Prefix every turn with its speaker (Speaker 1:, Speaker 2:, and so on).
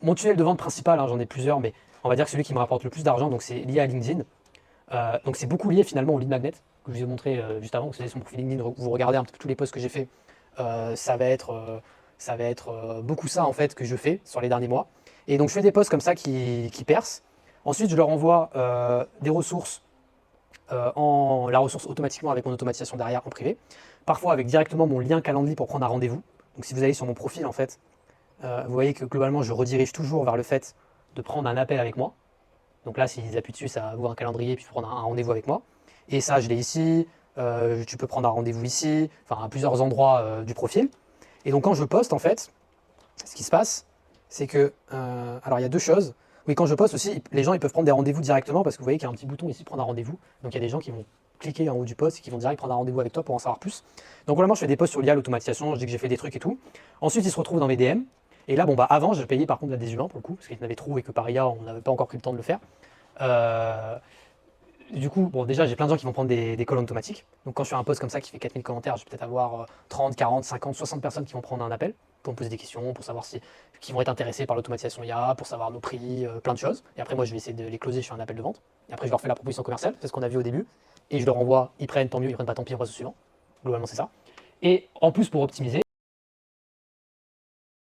Speaker 1: mon tunnel de vente principal, hein, j'en ai plusieurs, mais on va dire que celui qui me rapporte le plus d'argent, donc c'est lié à LinkedIn. Donc c'est beaucoup lié finalement au lead magnet que je vous ai montré juste avant. Vous savez, sur mon profil LinkedIn, vous regardez un petit peu tous les posts que j'ai fait. Ça va être, beaucoup ça en fait que je fais sur les derniers mois. Et donc je fais des posts comme ça qui percent. Ensuite, je leur envoie des ressources, la ressource automatiquement avec mon automatisation derrière en privé. Parfois avec directement mon lien Calendly pour prendre un rendez-vous. Donc si vous allez sur mon profil en fait, vous voyez que globalement je redirige toujours vers le fait de prendre un appel avec moi. Donc là, s'ils appuient dessus, ça va ouvrir un calendrier puis prendre un rendez-vous avec moi. Et ça, je l'ai ici. Tu peux prendre un rendez-vous ici, enfin à plusieurs endroits du profil. Et donc quand je poste, en fait, ce qui se passe, c'est que, alors il y a deux choses. Oui, quand je poste aussi, les gens ils peuvent prendre des rendez-vous directement parce que vous voyez qu'il y a un petit bouton ici, prendre un rendez-vous. Donc il y a des gens qui vont cliquer en haut du post et qui vont direct prendre un rendez-vous avec toi pour en savoir plus. Donc vraiment, je fais des posts sur l'IA, l'automatisation, je dis que j'ai fait des trucs et tout. Ensuite, ils se retrouvent dans mes DM. Et là, bon, bah avant, je payais par contre à des humains pour le coup, parce qu'il y en avait trop et que par IA, on n'avait pas encore pris le temps de le faire. Euh, du coup, bon, déjà, j'ai plein de gens qui vont prendre des calls automatiques. Donc, quand je fais un post comme ça qui fait 4000 commentaires, je vais peut-être avoir 30, 40, 50, 60 personnes qui vont prendre un appel pour me poser des questions, pour savoir si, qui vont être intéressés par l'automatisation IA, pour savoir nos prix, plein de choses. Et après, moi, je vais essayer de les closer sur un appel de vente. Et après, je leur fais la proposition commerciale, c'est ce qu'on a vu au début. Et je leur envoie, ils prennent, tant mieux, ils prennent pas, tant pis, on passe au suivant. Globalement, c'est ça. Et en plus, pour optimiser,